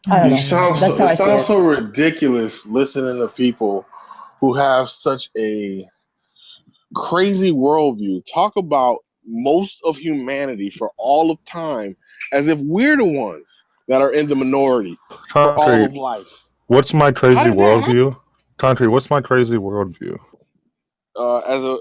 I don't You know. sound That's so, how it I see sounds it. so ridiculous listening to people who have such a crazy worldview talk about most of humanity for all of time as if we're the ones that are in the minority for all of life. What's my How crazy does that happen? worldview? Concrete, what's my crazy worldview?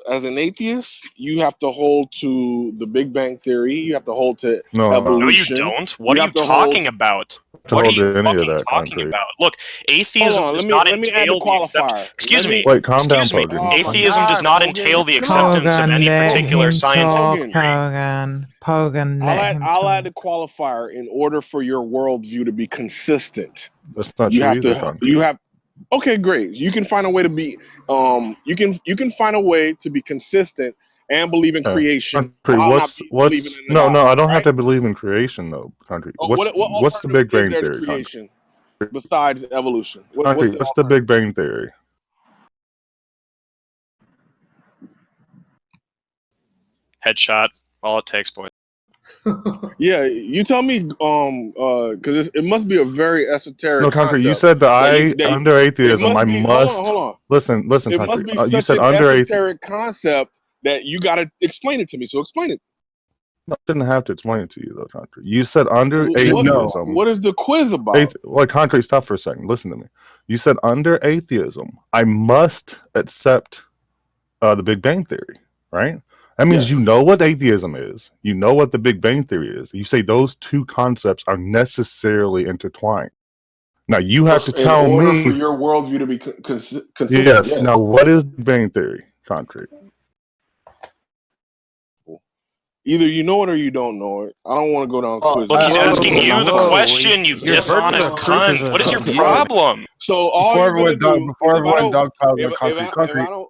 As an atheist, you have to hold to the Big Bang Theory. You have to hold to No, evolution. No, you don't. What You are have you to talking hold- about? to What are hold you to any of fucking that, talking Concrete. about? Look, atheism Hold on, does let not me add entail the the acceptance. qualifier. Excuse me. Wait, calm down, Excuse me. Pogan. Oh my Atheism does God, not Pogan, entail the come on. acceptance of Pogan, any let particular him scientific. talk. Pogan, let him I'll talk. add the qualifier in order for your worldview to be consistent. That's not You true have either, to. Concrete. You have. Okay, great. You can find a way to be. You can find a way to be consistent and believe in creation. Concrete, While what's believing in no, God, I don't right? have to believe in creation though, Concrete. Oh, What's what the alternative Big is Bang there to Theory, Concrete? creation besides evolution? Concrete, what's the Big Bang Theory? Headshot. All it takes, boys. Yeah, you tell me. Because it must be a very esoteric. No, Concrete, you concept said that under atheism, I must. Hold on. Listen, It Concrete. must be You such said an under esoteric concept that you got to explain it to me. So explain it. No, I didn't have to explain it to you though, Concrete. You said under atheism. What is the quiz about? Concrete, stop for a second. Listen to me. You said under atheism, I must accept the Big Bang Theory, right? That means you know what atheism is. You know what the Big Bang Theory is. You say those two concepts are necessarily intertwined. Now you have to tell me. In order for your worldview to be consistent. Yes. Now, what is Big Bang Theory, Concrete? Either you know it or you don't know it. I don't want to go down quiz. Look, he's asking you the question, you dishonest cunt. What is your problem? So all you're gonna do before everyone dogpiles on concrete,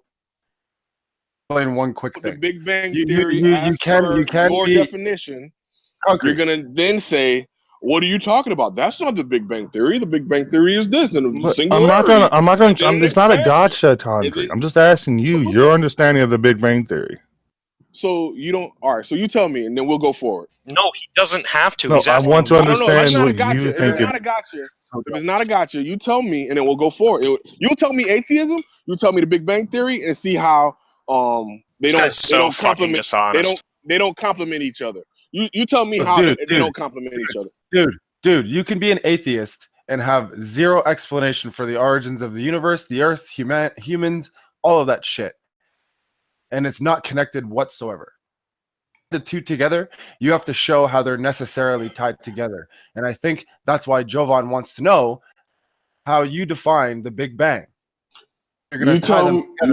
explain one quick thing. The Big Bang You Theory, can your be definition. concrete. You're gonna then say, "What are you talking about? That's not the Big Bang Theory. The Big Bang Theory is this." And I'm not gonna. It's not a gotcha, Concrete. I'm just asking you your understanding of the Big Bang Theory. So you don't. All right. So you tell me, and then we'll go forward. No, he doesn't have to. No, He's I want to understand what you think. If it's not a gotcha, you tell me, and then we'll go forward. You'll tell me atheism. You tell me the Big Bang Theory, and see how they don't complement each other. You tell me how they don't complement each other. Dude, you can be an atheist and have zero explanation for the origins of the universe, the earth, humans, all of that shit. And it's not connected whatsoever. The two together, you have to show how they're necessarily tied together. And I think that's why Jovan wants to know how you define the Big Bang. You tell me how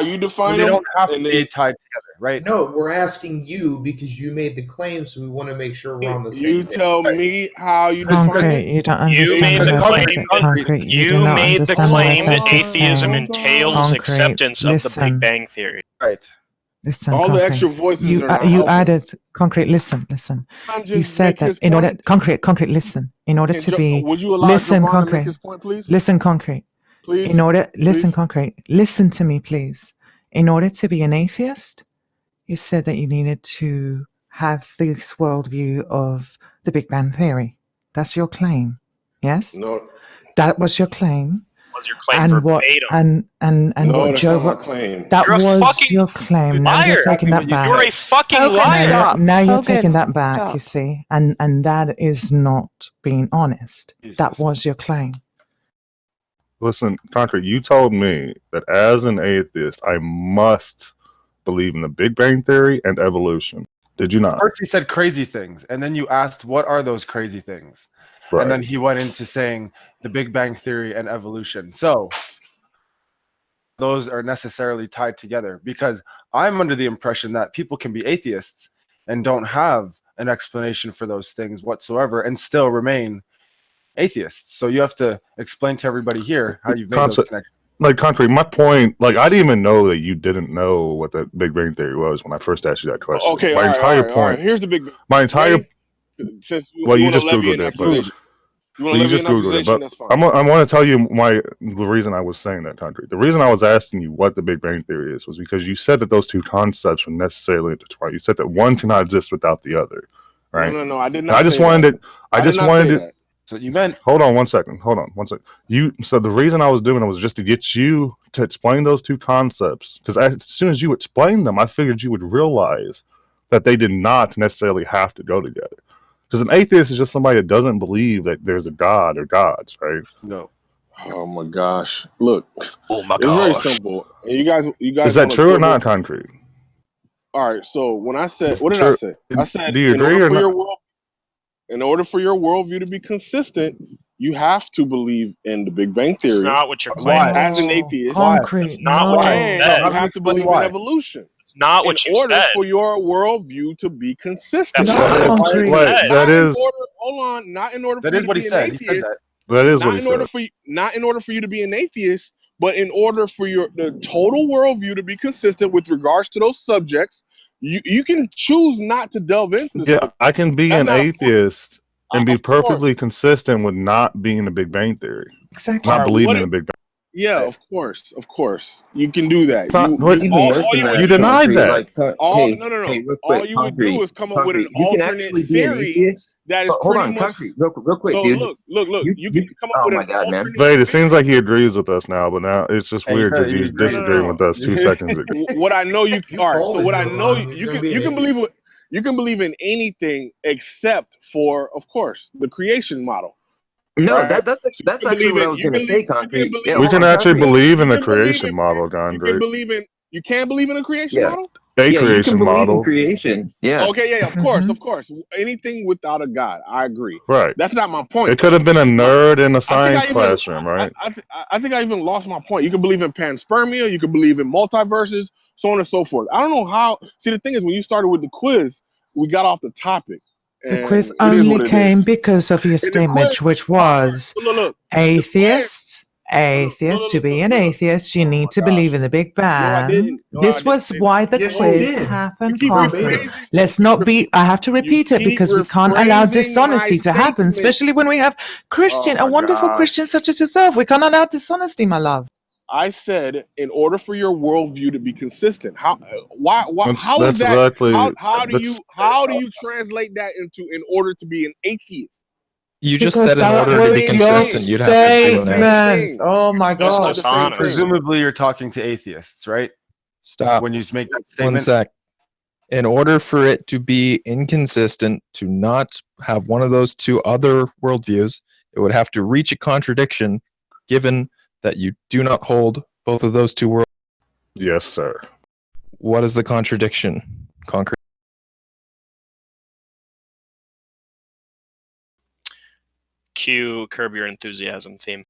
you define them. They don't have to be tied together, right? No, we're asking you because you made the claim, so we want to make sure we're on the same page. You tell me how you define it. You don't understand. You made the claim. Concrete. You made the claim that atheism entails acceptance of the Big Bang Theory. Right. Listen, all Concrete. The extra voices you, are you added Concrete. Listen. You said that in order Concrete. Listen. In order to be would you allow listen, Jovan Concrete. to make his point, please? Listen, Concrete. Please. Listen, Concrete. Listen to me, please. In order to be an atheist, you said that you needed to have this worldview of the Big Bang Theory. That's your claim. Yes. No. That was your claim. Was your claim verbatim? What Jovan claim. That was your claim. Now you're taking that back. You're a fucking liar. Now you're taking that back. You see, and that is not being honest. That was your claim. Listen, Concrete, you told me that as an atheist, I must believe in the Big Bang Theory and evolution. Did you not? First, you said crazy things, and then you asked, what are those crazy things? Right. And then he went into saying the Big Bang Theory and evolution. So those are necessarily tied together, because I'm under the impression that people can be atheists and don't have an explanation for those things whatsoever and still remain atheists. So you have to explain to everybody here how you've made those connections. Like, Concrete, my point, like, I didn't even know that you didn't know what the Big Bang Theory was when I first asked you that question. Okay, my entire point. All right. Here's the Big Bang. My entire. Well, you just Googled it, but you just Googled it. But I want to tell you the reason I was saying that, Concrete. The reason I was asking you what the Big Bang Theory is was because you said that those two concepts were necessarily intertwined. You said that one cannot exist without the other, right? No, I did not. I just wanted So you meant. Hold on one second. So the reason I was doing it was just to get you to explain those two concepts. Because as soon as you explained them, I figured you would realize that they did not necessarily have to go together. Because an atheist is just somebody that doesn't believe that there's a God or gods, right? No. Oh my gosh! Look, Oh my it's very gosh. simple. And you guys. Is that true or not, Concrete? All right. So when I said, what did I say? I said, do you agree or not? In order for your worldview to be consistent, you have to believe in the Big Bang Theory. It's not what you're claiming. As an atheist, Concrete. That's not what you and said. you have to believe in evolution. It's not what you in order said. for your worldview to be consistent. That's not concrete. Hold on. Not in order for That you is to what be he an said. atheist. He said that. That is what he said. Not in order for you to be an atheist, but in order for the total worldview to be consistent with regards to those subjects, you can choose not to delve into. Yeah, I can be an atheist and be perfectly consistent with not being in the Big Bang Theory. Exactly. Not believing in the Big Bang. Yeah, of course, you can do that. You denied that. All you would do is come up with an alternate theory that is pretty much. Real quick, so dude. look. You can come up with an alternate. Vade, it seems like he agrees with us now, but now it's just weird because he was disagreeing with us 2 seconds ago. What I know you. All right. So what I know you can believe. You can believe in anything except for, of course, the creation model. No, right? that's actually what I was going to say, Concrete. We can actually believe in the creation model, Andre. You can't believe in a creation model? Creation model. Creation. Yeah. Okay, yeah, of course. Anything without a God. I agree. Right. That's not my point. It could have been a nerd in a science classroom, right? I think I even lost my point. You can believe in panspermia, you can believe in multiverses, so on and so forth. I don't know how. See, the thing is, when you started with the quiz, we got off the topic. The quiz only came because of your statement, which was atheists. To be an atheist, you need to believe in the Big Bang. This was why the quiz happened. Let's not be. I have to repeat it because we can't allow dishonesty to happen, especially when we have a wonderful Christian such as yourself. We can't allow dishonesty, my love. I said, in order for your worldview to be consistent, how do you translate that into in order to be an atheist? You just said in order to be consistent, you'd have to do that. Oh my God! Presumably, you're talking to atheists, right? Stop. When you make that statement. 1 sec. In order for it to be inconsistent, to not have one of those two other worldviews, it would have to reach a contradiction, given that you do not hold both of those two worlds. Yes, sir. What is the contradiction? Concrete. Cue Curb Your Enthusiasm theme.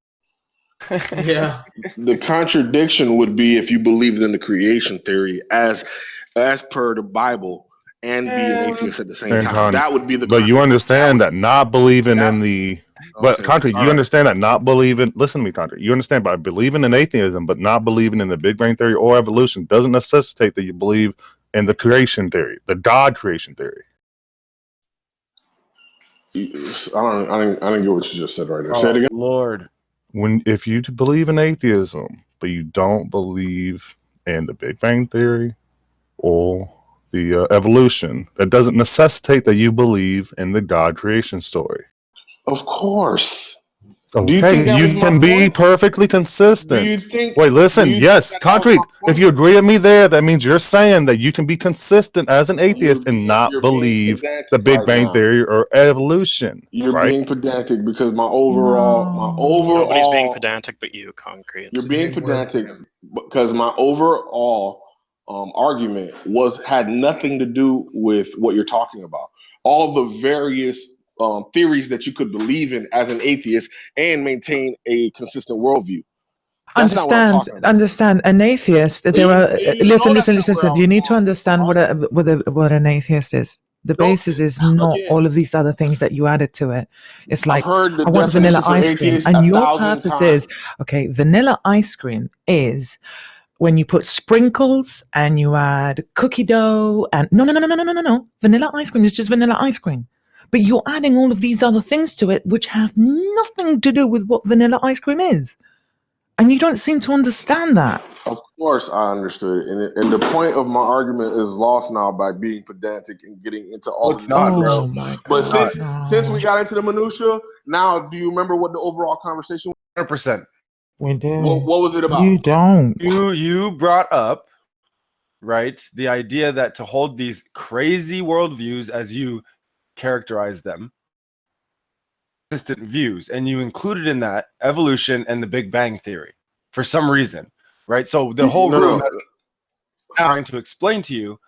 Yeah. The contradiction would be if you believed in the creation theory as per the Bible and be an atheist at the same time. That would be the. But you understand that not believing in the. But Concrete, you understand that not believing. Listen to me, Concrete. You understand by believing in atheism, but not believing in the Big Bang Theory or evolution doesn't necessitate that you believe in the creation theory, the God creation theory. I didn't get what you just said right there. Say it again. Lord. If you believe in atheism, but you don't believe in the Big Bang Theory or the evolution, that doesn't necessitate that you believe in the God creation story. Of course. Okay, you can be perfectly consistent. Wait, listen. Yes, Concrete. If you agree with me there, that means you're saying that you can be consistent as an atheist and not believe the Big Bang Theory or evolution. You're being pedantic because my overall. Nobody's being pedantic but you, Concrete. You're being pedantic because my overall argument had nothing to do with what you're talking about. All the various theories that you could believe in as an atheist and maintain a consistent worldview. Understand. An atheist. There are. Listen. You need to understand what an atheist is. The basis is not all of these other things that you added to it. It's like I want vanilla ice cream, and your purpose is vanilla ice cream is when you put sprinkles and you add cookie dough and no. Vanilla ice cream is just vanilla ice cream. But you're adding all of these other things to it, which have nothing to do with what vanilla ice cream is. And you don't seem to understand that. Of course I understood it. And the point of my argument is lost now by being pedantic and getting into all of Oh my God. But since we got into the minutia, Now, do you remember what the overall conversation was? 100%. We do. What was it about? You don't. You brought up, right, the idea that to hold these crazy worldviews, as you characterize them, consistent views, and you included in that evolution and the Big Bang Theory for some reason, right? So the whole room is trying to explain to you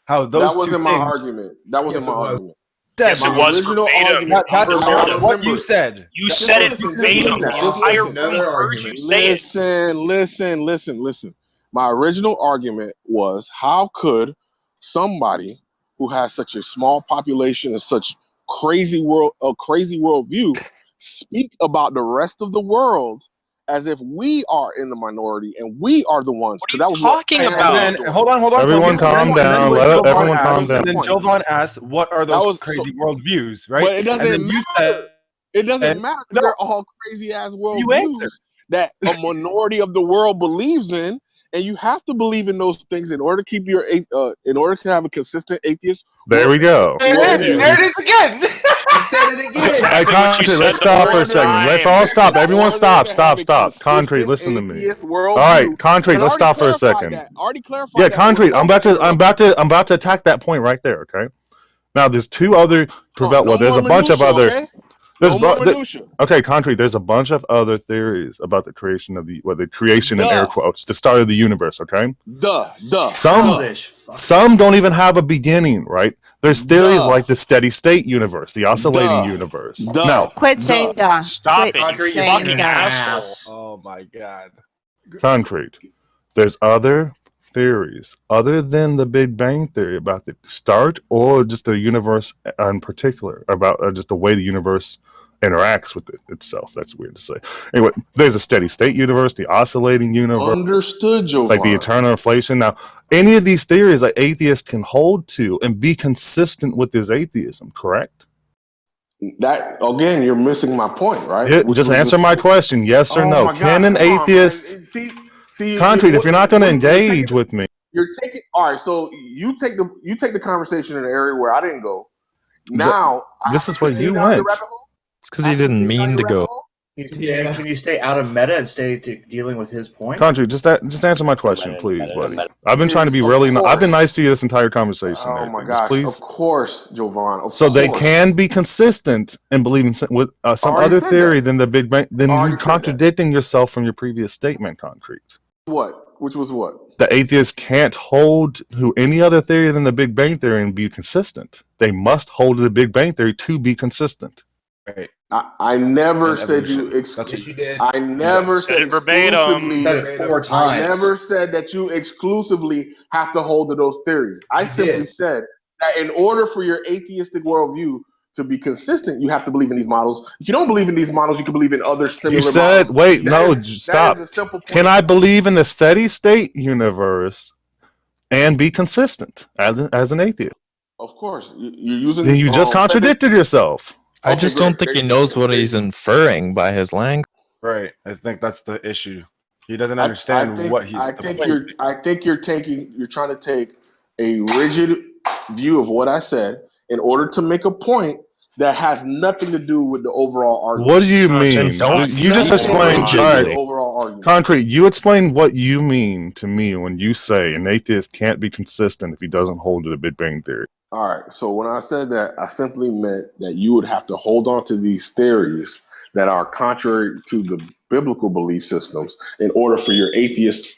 how those that wasn't two my things, argument. That wasn't my argument. Yes, it My was original verbatim. argument. that's Remember, what you said. You said it listen, verbatim. The entire another room heard argument. you say it. Listen. My original argument was, how could somebody who has such a small population and such crazy worldview speak about the rest of the world as if we are in the minority and we are the ones? What are you talking about? And then, hold on. Everyone calm down. Let everyone calm down. And then Jovan asked, what are those crazy worldviews, right? But it doesn't and then matter. You said, it doesn't matter. No. They're all crazy ass You worldviews answered. that a minority of the world believes in, and you have to believe in those things in order to keep your in order to have a consistent atheist. There we go. There it is again. You said it again. Hey, Concrete, let's stop for a second. Let's all stop. Everyone stop. Concrete, listen to me. All right, Concrete, let's stop for a second. Already clarified. Yeah, Concrete, I'm about to attack that point right there, okay? Now there's two other there's a bunch of other okay, Concrete, there's a bunch of other theories about the creation of the creation in air quotes, the start of the universe, okay? Some don't even have a beginning, right? There's theories like the steady state universe, the oscillating universe. Now, quit saying duh. Stop it, Quit you saying fucking duh. asshole. Oh my god. Concrete, there's other theories other than the Big Bang Theory about the start or just the universe in particular, about just the way the universe interacts with itself. That's weird to say. Anyway, there's a steady state universe, the oscillating universe. Understood, Jovan. Like the eternal inflation. Now, any of these theories that atheists can hold to and be consistent with his atheism, correct? That, again, you're missing my point, right? Just answer my question, yes or no. Can an atheist... Concrete, if you're not going to engage with me. You're taking... All right, so you take the conversation in an area where I didn't go. Now... This is where you went. It's because he didn't mean to go. Yeah, can you stay out of meta and stay dealing with his point? Concrete, just answer my question, please, buddy. I've been trying to be I've been nice to you this entire conversation. Oh my gosh, please. Of course, Jovan. So they can be consistent in believing with some other theory than the Big Bang. Then you contradicting yourself from your previous statement, Concrete. What? Which was what? The atheists can't hold to any other theory than the Big Bang Theory and be consistent. They must hold to the Big Bang Theory to be consistent. Right. I never said you. That's what you did. I never said it verbatim. Said it 4 times. I never said that you exclusively have to hold to those theories. I simply said that in order for your atheistic worldview to be consistent, you have to believe in these models. If you don't believe in these models, you can believe in other similar models. You said, wait, no, stop. Can I believe in the steady state universe and be consistent as an atheist? Of course. You're using. Then you just contradicted yourself. I just don't think he knows what he's inferring by his language. Right. I think that's the issue. He doesn't understand what he. I think you're trying to take a rigid view of what I said in order to make a point that has nothing to do with the overall argument. What do you mean? You just explained. All right. Overall argument. Concrete, you explain what you mean to me when you say an atheist can't be consistent if he doesn't hold to the Big Bang Theory. All right. So when I said that, I simply meant that you would have to hold on to these theories that are contrary to the biblical belief systems in order for your atheist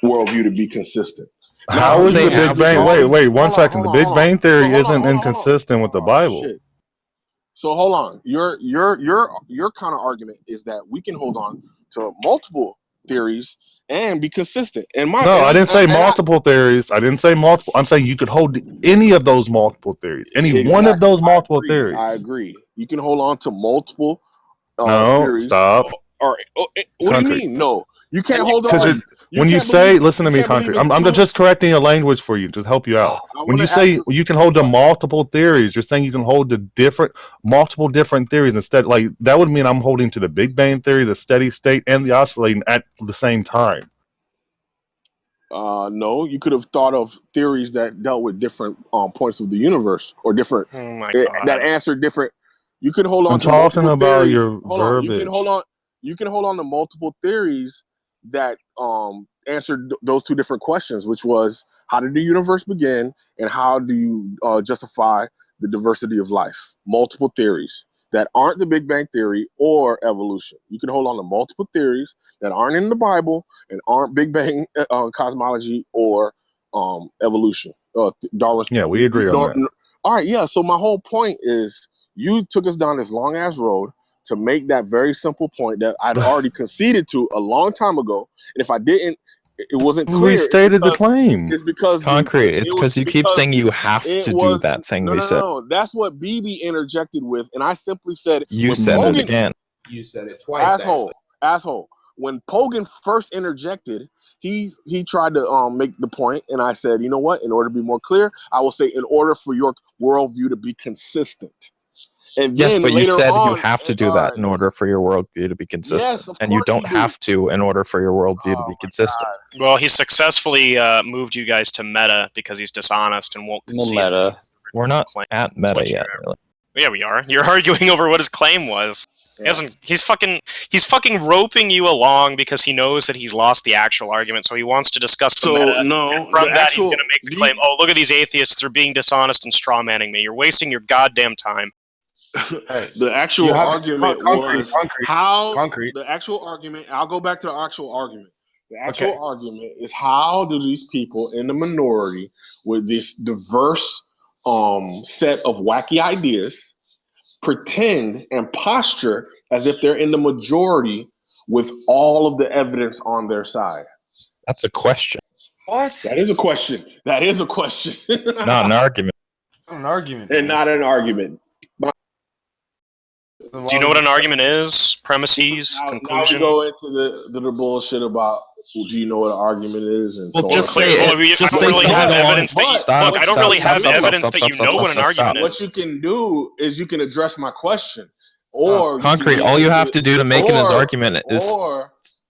worldview to be consistent. How is the Big Bang? Wait, 1 second. The Big Bang Theory isn't inconsistent with the Bible. Shit. So hold on. Your kind of argument is that we can hold on to multiple theories and be consistent. I didn't say multiple theories. I didn't say multiple. I'm saying you could hold any of those multiple theories. One of those multiple theories. I agree. You can hold on to multiple theories. Stop. All right. What do you mean? No. You can't hold on. When you say, listen to me, Concrete, I'm just correcting your language for you to help you out. When you say you can hold to multiple theories, you're saying you can hold to multiple different theories instead. Like that would mean I'm holding to the Big Bang Theory, the steady state, and the oscillating at the same time. No, you could have thought of theories that dealt with different points of the universe or different that answer different You can hold on I'm to talking multiple about theories. your Hold on. verbiage. You can hold on to multiple theories that answered those two different questions, which was how did the universe begin and how do you justify the diversity of life? Multiple theories that aren't the Big Bang Theory or evolution. You can hold on to multiple theories that aren't in the Bible and aren't Big Bang cosmology or evolution. Darwin's. Yeah, we agree on that. All right, yeah. So my whole point is you took us down this long ass road to make that very simple point that I'd already conceded to a long time ago. And if I didn't, it wasn't clear. We stated the claim. It's because Concrete. It's because you keep saying you have to do that thing we said. No. That's what BB interjected with, and I simply said You said it again. You said it twice. Asshole. When Pogan first interjected, he tried to make the point, and I said, you know what? In order to be more clear, I will say, in order for your worldview to be consistent. And yes, then but you said on, you have to do that in order for your worldview to be consistent. Yes, of and you course don't you do. have to in order for your worldview to be consistent. Well, he successfully moved you guys to meta because he's dishonest and won't concede. Meta. We're not claim. at meta yet. Really. Yeah, we are. You're arguing over what his claim was. Yeah. He's fucking roping you along because he knows that he's lost the actual argument, so he wants to discuss the meta. No, and from that, he's going to make the claim, oh, look at these atheists, they're being dishonest and strawmanning me. You're wasting your goddamn time. The actual argument was how concrete. The actual argument. I'll go back to the actual argument. The actual argument is how do these people in the minority with this diverse set of wacky ideas pretend and posture as if they're in the majority with all of the evidence on their side? That's a question. What? That is a question. That is a question. Not an argument. Not an argument. And not an argument. Do you know what an argument is? Premises, conclusion? Now we go into the bullshit about do you know what an argument is? And Well, so just on. say it. I Just don't say really have something evidence that you Stop, look. I don't stop, really stop, have stop, evidence stop, that you stop, know stop, what an stop, argument stop. What is. you can do is you can address my question, or Concrete. All you have to do to make his argument is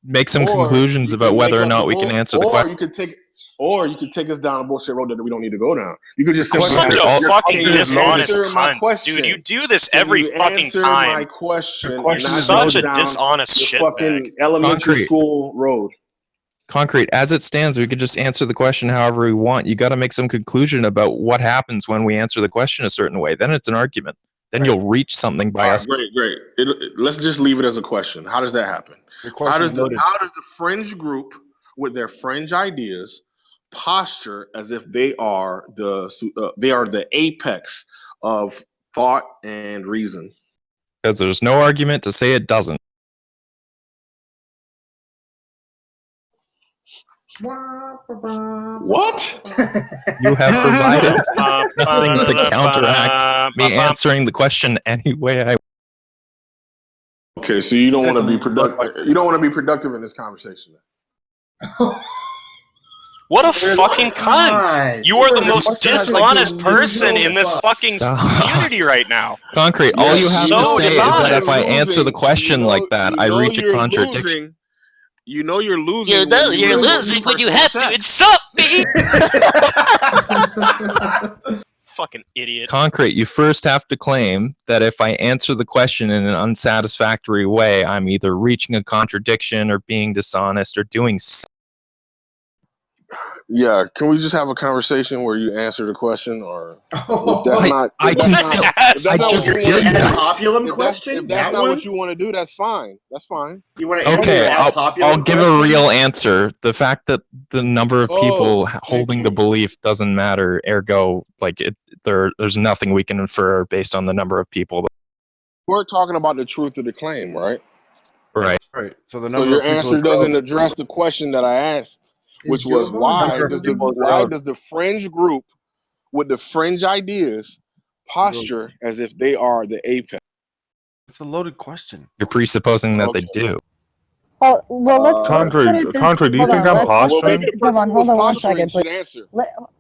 make some conclusions about whether or not we can answer the question. Or you could take us down a bullshit road that we don't need to go down. You could just simply Such a fucking dishonest answer my cunt, question. dude. You do this every fucking Answer time. my question. Your question and is not Such a down dishonest the fucking shitbag. elementary Concrete. school road. Concrete. As it stands, we could just answer the question however we want. You got to make some conclusion about what happens when we answer the question a certain way. Then it's an argument. Then you'll reach something by us. Great. Let's just leave it as a question. How does that happen? How does the fringe group with their fringe ideas posture as if they are the apex of thought and reason? Because there's no argument to say it doesn't. What? You have provided nothing to counteract me answering the question any way I. Okay, so you don't want to be productive. You don't want to be productive in this conversation. What a fucking cunt! You are the most dishonest person in this fucking community right now. Concrete. All you have to say is that if I You're answer the question like that, I reach a you're contradiction. losing. You know you're losing. You're losing when you have to insult me. Fucking idiot. Concrete. You first have to claim that if I answer the question in an unsatisfactory way, I'm either reaching a contradiction or being dishonest or doing something. Yeah, can we just have a conversation where you answer the question, or if that's not? I can still. I just did that. Populum question. If that's not what you want to do, that's fine. That's fine. You want to Okay, I'll give a real answer. The fact that the number of people holding the belief doesn't matter, ergo, like there's nothing we can infer based on the number of people. We're talking about the truth of the claim, right? Right. Right. So the So number your of people answer doesn't address the question that I asked, which was why does the fringe group with the fringe ideas posture as if they are the apex? It's a loaded question. You're presupposing that they do. Well, let's Concrete, do you think I'm posturing? Hold on 1 second, please.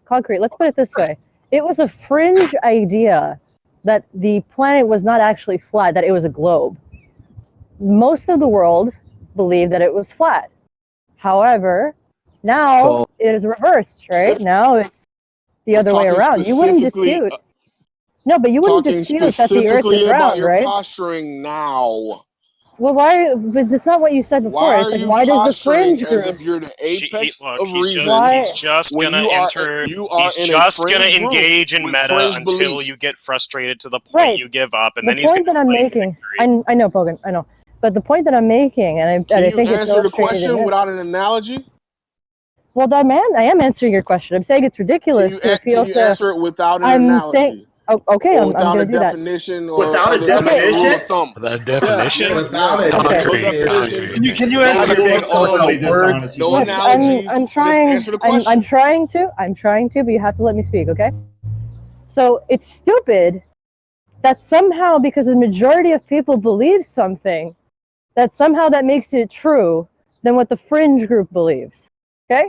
Concrete, let's put it this way. It was a fringe idea that the planet was not actually flat, that it was a globe. Most of the world believed that it was flat. However, now it is reversed, right? Now it's the other way around. You wouldn't dispute. No, but you wouldn't Talking dispute that the Earth is specifically about round, your right? posturing now. Well, why? But that's not what you said before. Why It's are like, you why does the posturing fringe as group? if you're the apex Look, of he's reason? just when gonna you are enter. you are He's in a just gonna fringe group engage in with meta fringe until beliefs. you get frustrated to the point Right. you give up, and The then he's point gonna that I'm claim making, victory. I know, Pogan, I know, but the point that I'm making, and I Can you think it's answer the illustrated in question this. without an analogy? Well, I am answering your question. I'm saying it's ridiculous to appeal Can you to. answer it without an I'm analogy? saying, oh, okay, Or I'm without going a to do that. definition or Without a other definition? rule of thumb. The definition? Without a Concrete, definition. Can you Now answer you're the being question overly without words? dishonest. No Yes, analogies. I'm Just trying. answer the question. I'm trying to, but you have to let me speak, okay? So it's stupid that somehow, because the majority of people believe something, that somehow that makes it true than what the fringe group believes. Okay?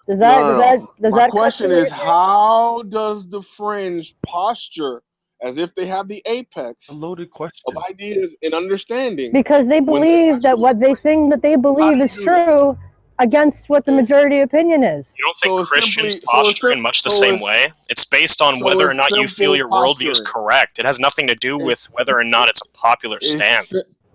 Does that My question is, how does the fringe posture as if they have the apex A loaded question. of ideas and understanding? Because they believe that what they think that they believe is true against what the majority opinion is. You don't think Christians posture in much the same way? It's based on whether or not you feel your worldview is correct. It has nothing to do with whether or not it's a popular stance.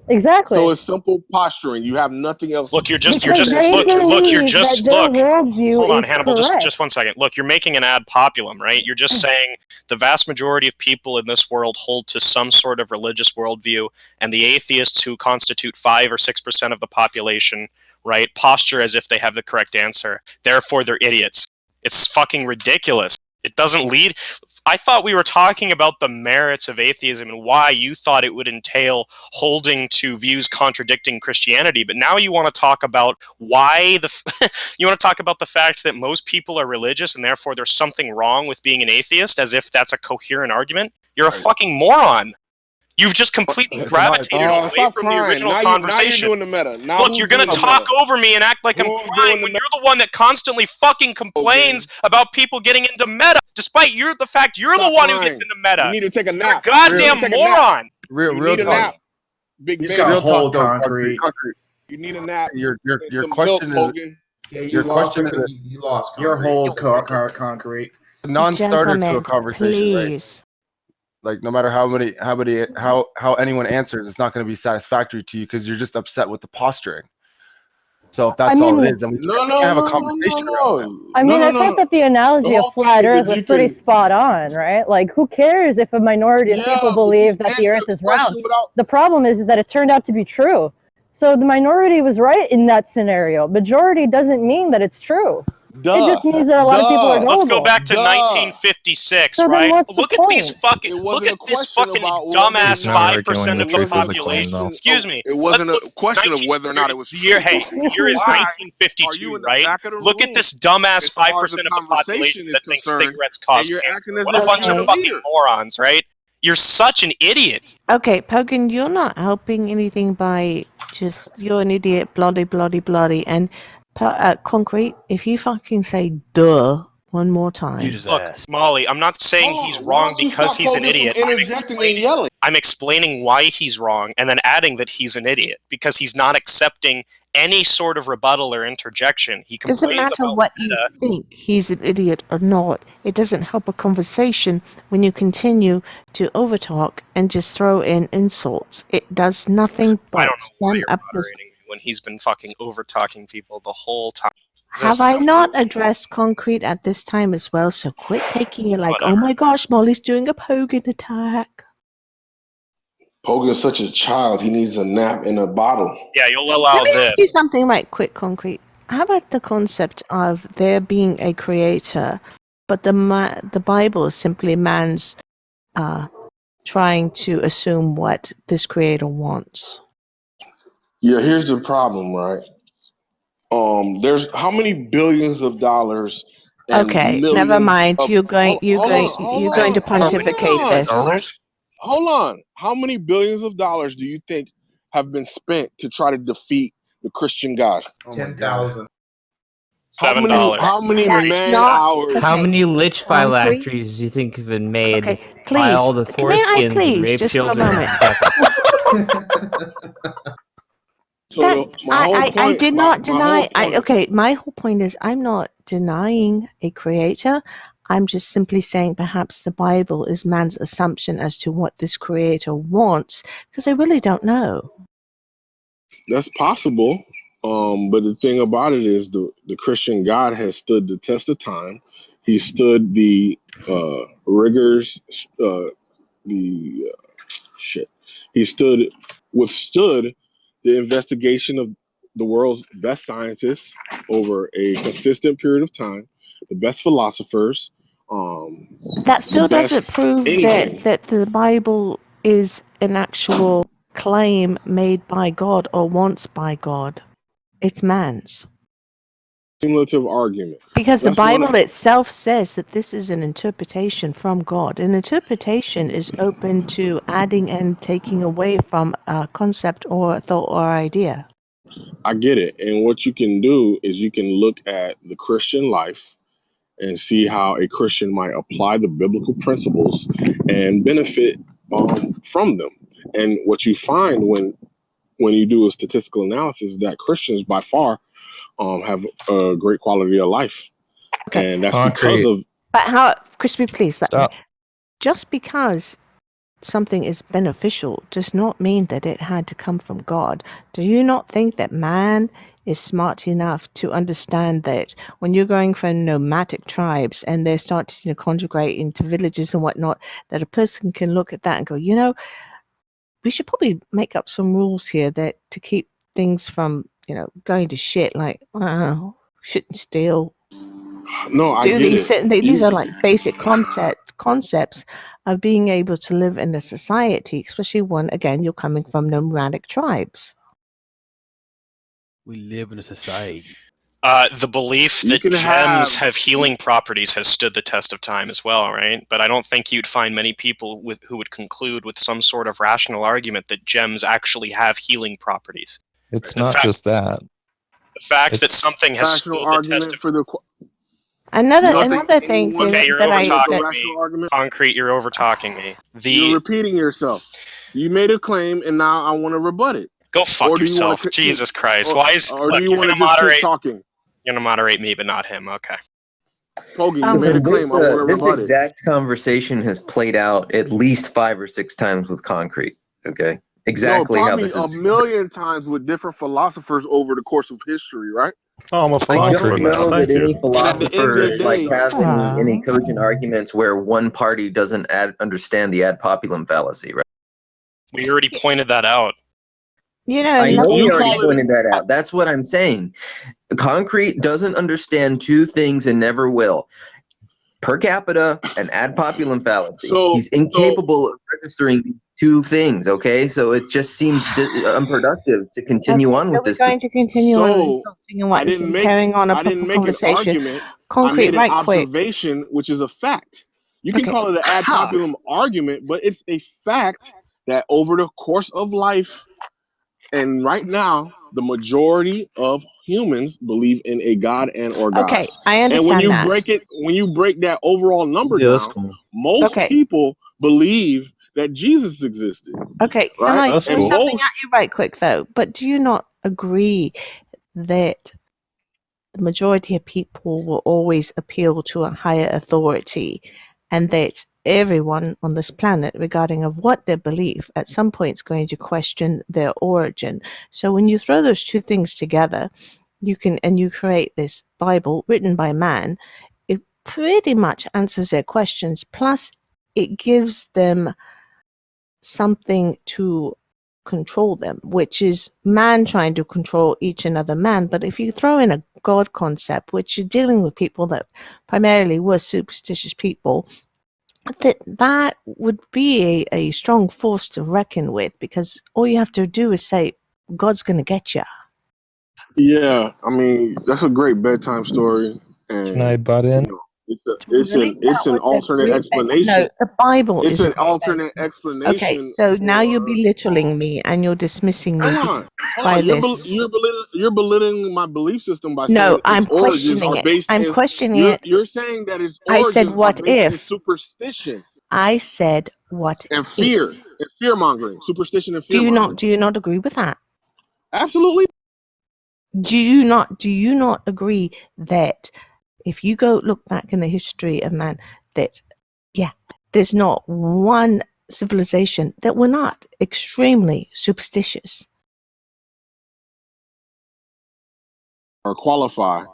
Exactly. So it's simple posturing. You have nothing else. Look, you're just Because they look. You're believe just that their look. worldview Hold on, is Hannibal. correct. Just 1 second. Look, you're making an ad populum, right? You're just saying the vast majority of people in this world hold to some sort of religious worldview, and the atheists, who constitute 5 or 6% of the population, right, posture as if they have the correct answer. Therefore, they're idiots. It's fucking ridiculous. It doesn't lead. I thought we were talking about the merits of atheism and why you thought it would entail holding to views contradicting Christianity, but now you want to talk about why you want to talk about the fact that most people are religious and therefore there's something wrong with being an atheist, as if that's a coherent argument. You're a fucking moron. You've just completely gravitated away from the original conversation. Now you're doing the meta. Look, you're going to talk over me and act like I'm crying when you're the one that constantly fucking complains about people getting into meta, despite the fact you're the one who gets into meta. You need to take a nap. You're a goddamn moron. You need a nap. Big He's man. got a Real whole talk, concrete. You need a nap. Your Some question milk, is Hogan. Okay, your question is you lost Your whole concrete. a non-starter to a Gentlemen, conversation, right? please. Like no matter how anyone answers, it's not going to be satisfactory to you because you're just upset with the posturing. So if that's all it is, then we can't have a conversation around it. I mean, I thought that the analogy of flat Earth was pretty spot on, right? Like, who cares if a minority of people believe that the Earth is round? The problem is that it turned out to be true. So the minority was right in that scenario. Majority doesn't mean that it's true. It just means that a lot of people are gullible. Let's go back to 1956, So then right? what's the Look at these fucking dumbass 5% of the population. Excuse me. It wasn't a question of whether or not it was year. Hey, the year is 1952, right? Look at this dumbass 5% of the population that thinks cigarettes cause cancer. What a bunch of fucking morons, right? You're such an idiot. Okay, Pogan, you're not helping anything by just, you're an idiot, bloody, bloody, bloody. And Concrete, if you fucking say duh one more time. Look, Molly, I'm not saying he's wrong because he's an idiot. I'm explaining why he's wrong and then adding that he's an idiot because he's not accepting any sort of rebuttal or interjection. He Doesn't matter what you think he's an idiot or not. It doesn't help a conversation when you continue to overtalk and just throw in insults. It does nothing but stand up this. When he's been fucking over talking people the whole time. Have I not addressed Concrete at this time as well? So quit taking it like, oh my gosh, Molly's doing a Pogan attack. Pogan's such a child. He needs a nap in a bottle. Yeah, you'll allow this. Let me ask you something right quick, Concrete. How about the concept of there being a creator, but the Bible is simply man's trying to assume what this creator wants? Yeah, here's the problem, right? There's how many billions of dollars? Okay, never mind. You're going to pontificate this. Hold on. How many billions of dollars do you think have been spent to try to defeat the Christian God? 10,000. $7. How many man hours? How many lich phylacteries do you think have been made by all the foreskins and rape children? I did not deny. My whole point is I'm not denying a creator. I'm just simply saying perhaps the Bible is man's assumption as to what this creator wants, because I really don't know. That's possible. But the thing about it is the Christian God has stood the test of time. He stood the rigors, he withstood the investigation of the world's best scientists over a consistent period of time, the best philosophers. That still doesn't prove that the Bible is an actual claim made by God or wants by God. It's man's. Cumulative argument. Because the Bible itself says that this is an interpretation from God. An interpretation is open to adding and taking away from a concept or a thought or idea. I get it. And what you can do is you can look at the Christian life and see how a Christian might apply the biblical principles and benefit from them. And what you find when you do a statistical analysis is that Christians by far have a great quality of life. Okay. And that's because of... But how, Crispy, please, stop. Just because something is beneficial does not mean that it had to come from God. Do you not think that man is smart enough to understand that when you're going for nomadic tribes and they're starting to congregate into villages and whatnot, that a person can look at that and go, you know, we should probably make up some rules here that to keep things from, you know, going to shit, like, I don't know, shouldn't steal. No, I get it. These are like basic concepts of being able to live in a society, especially when, again, you're coming from nomadic tribes. We live in a society. The belief that gems have healing properties has stood the test of time as well, right? But I don't think you'd find many people who would conclude with some sort of rational argument that gems actually have healing properties. It's not just that. The fact that something has stood the test of... Another thing okay, you're over-talking me. Concrete, you're over-talking me. You're repeating yourself. You made a claim, and now I want to rebut it. Go fuck yourself. Jesus Christ. Why is... Or do you want to just keep talking? You're going to moderate me, but not him. Okay. Pogi, you made a claim. I want to rebut it. This exact conversation has played out at least 5 or 6 times with Concrete. Okay? Exactly how this is. Probably a million times with different philosophers over the course of history, right? Oh, I'm a philosopher now. I don't know that any philosopher day, has any cogent arguments where one party doesn't understand the ad populum fallacy, right? We already pointed that out. You know, I know we already pointed that out. That's what I'm saying. Concrete doesn't understand 2 things and never will. Per capita and ad populum fallacy. He's incapable of registering these 2 things, okay? So it just seems unproductive to continue on with this. We're going to continue on and what carrying on a proper conversation. Concrete, I made an observation, which is a fact. You can call it an ad populum argument, but it's a fact that over the course of life, and right now, the majority of humans believe in a God and or gods. Okay, I understand and when you break that overall number down, most people believe that Jesus existed. Okay, can I throw something at you right quick though? But do you not agree that the majority of people will always appeal to a higher authority, and that everyone on this planet, regarding of what they believe, at some point is going to question their origin? So when you throw those 2 things together, you create this Bible written by man, it pretty much answers their questions, plus it gives them something to control them, which is man trying to control each another man. But if you throw in a God concept, which you're dealing with people that primarily were superstitious people, that would be a strong force to reckon with, because all you have to do is say, God's going to get you. Yeah, I mean, that's a great bedtime story. And, can I butt in? It's an alternate explanation. No, the Bible is an alternate explanation. Okay, so now you're belittling me and you're dismissing me by this. You're belittling my belief system by saying no, I'm questioning it. I'm questioning it. You're saying that its I said, what if? Superstition. I said, what and fear. If? And fear mongering. Superstition and fear mongering. Do you not agree with that? Absolutely. Do you not agree that If you go look back in the history of man, there's not one civilization that were not extremely superstitious. Or qualify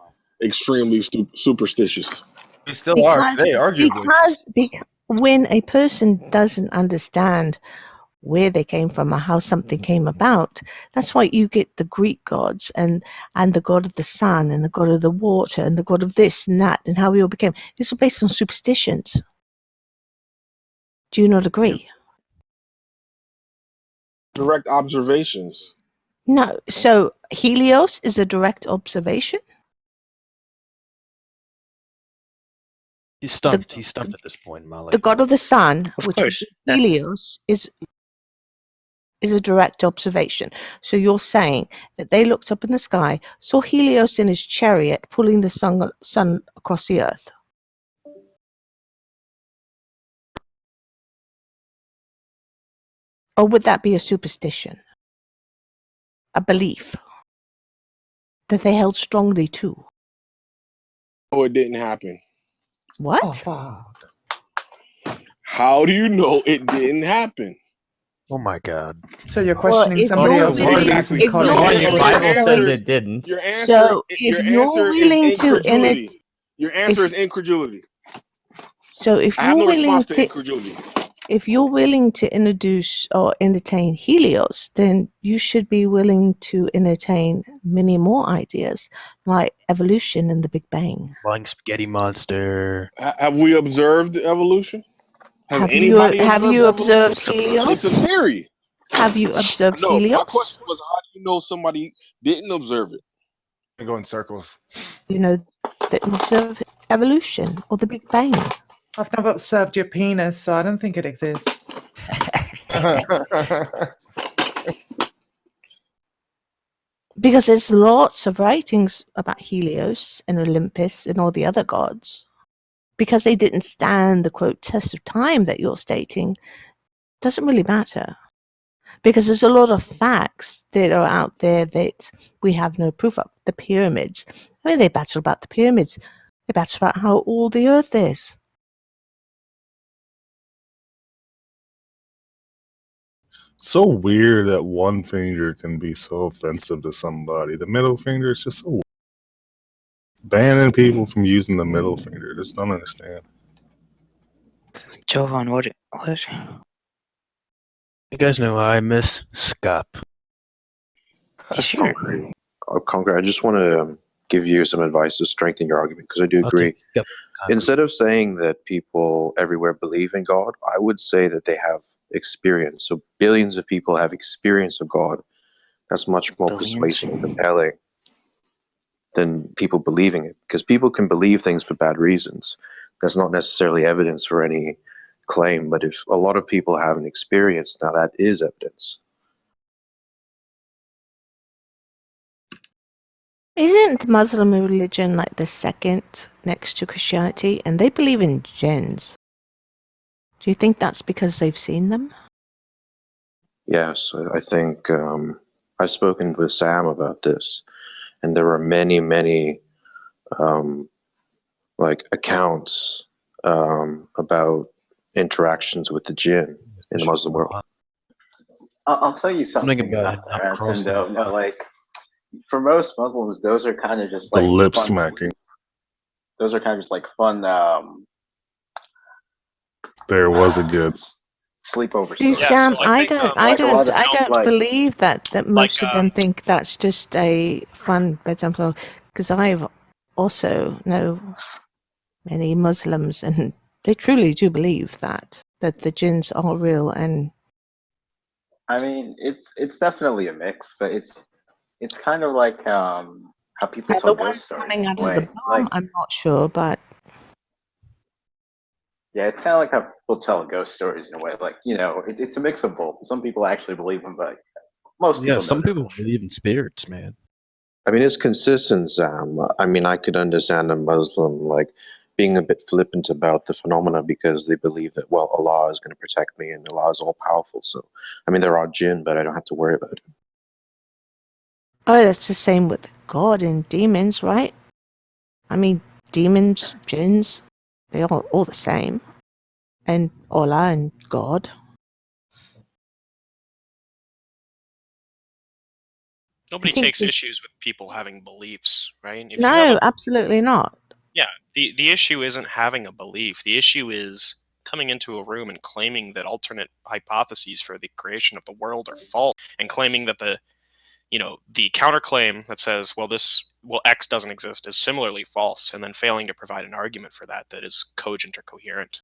extremely superstitious. We still are today, arguably. Because when a person doesn't understand where they came from or how something came about, that's why you get the Greek gods and the god of the sun and the god of the water and the god of this and that and how we all became. This was based on superstitions. Do you not agree? Direct observations. No. So Helios is a direct observation? He's stumped. He's stumped at this point, Molly. The god of the sun, Of which course. is Helios, is a direct observation. So you're saying that they looked up in the sky, saw Helios in his chariot pulling the sun across the earth. Or would that be a superstition? A belief that they held strongly to? Oh, it didn't happen. What? How do you know it didn't happen? Oh my God! So you're questioning somebody else's Well, beliefs and your Bible says answer- it didn't. Your answer, So if your you're answer willing is to incredulity. Your answer is incredulity. So if I have you're no willing response to to incredulity. if you're willing to introduce or entertain Helios, then you should be willing to entertain many more ideas like evolution and the Big Bang. Flying spaghetti monster. Have we observed evolution? Have you observed evolution? Helios? It's a theory. Have you observed No, my Helios? question was, how do you know somebody didn't observe it? I go in circles. You know, that observe evolution or the Big Bang. I've never observed your penis, so I don't think it exists. Because there's lots of writings about Helios and Olympus and all the other gods. Because they didn't stand the, quote, test of time that you're stating, doesn't really matter. Because there's a lot of facts that are out there that we have no proof of. The pyramids. I mean, they battle about the pyramids. They battle about how old the earth is. So weird that one finger can be so offensive to somebody. The middle finger is just so weird. Banning people from using the middle finger. Just don't understand. Jovan, what? You guys know I miss Scop. Sure. Concrete, I just want to give you some advice to strengthen your argument, because I do agree. Instead of saying that people everywhere believe in God, I would say that they have experience. So billions of people have experience of God. That's much more persuasive and compelling than people believing it, because people can believe things for bad reasons. That's not necessarily evidence for any claim, but if a lot of people have an experience, now that is evidence. Isn't Muslim religion like the second next to Christianity? And they believe in jinns. Do you think that's because they've seen them? Yes, I think I've spoken with Sam about this, and there are many, many like accounts about interactions with the jinn in the Muslim world. I'll tell you something about that, no, like for most Muslims, those are kind of just The like lip fun, smacking. those are kind of just like fun There was a good sleepover See, stories. Sam, so I think, I like a lot don't of, believe that most like, of them think that's just a fun bedtime story. Because I've also know many Muslims, and they truly do believe that the jinns are real. And I mean, it's definitely a mix, but it's kind of like how people and tell the ghost ones stories. coming out in a of the way. bomb, Like, I'm not sure, but yeah, it's kind of like how people tell ghost stories in a way. Like, you know, it's a mix of both. Some people actually believe them, but most people Some know people believe in spirits, man. I mean, it's consistent, Sam. I mean, I could understand a Muslim like being a bit flippant about the phenomena because they believe that, well, Allah is going to protect me and Allah is all powerful. So, I mean, there are jinn, but I don't have to worry about it. oh, that's the same with God and demons, right? I mean, demons, jinns, they're all the same. And Allah and God. Nobody takes issues with people having beliefs, right? If no, you have absolutely not. Yeah, the issue isn't having a belief. The issue is coming into a room and claiming that alternate hypotheses for the creation of the world are false, and claiming that the counterclaim that says, well, X doesn't exist is similarly false, and then failing to provide an argument for that is cogent or coherent.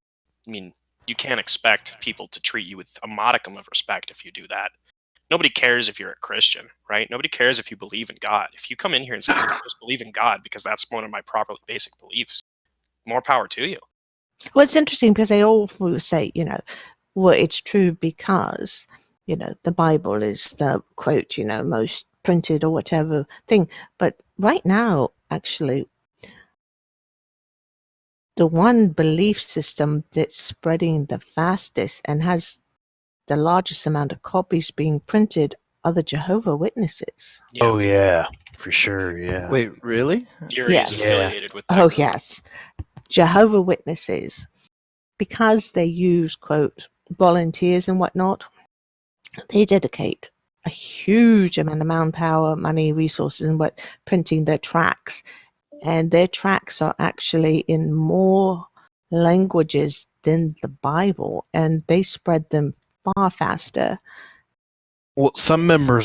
I mean, you can't expect people to treat you with a modicum of respect if you do that. Nobody cares if you're a Christian, right? Nobody cares if you believe in God. If you come in here and say, I just believe in God because that's one of my properly basic beliefs, more power to you. Well, it's interesting because they all will say, well, it's true because, the Bible is the quote, most printed or whatever thing. But right now, actually, the one belief system that's spreading the fastest and has the largest amount of copies being printed are the Jehovah's Witnesses. Yeah. Oh yeah, for sure. Yeah. Wait, really? Yes. Affiliated with that group. group. Yes. Jehovah's Witnesses, because they use, quote, volunteers and whatnot, they dedicate a huge amount of manpower, money, resources, and printing their tracts. And their tracts are actually in more languages than the Bible, and they spread them far faster. Well, some members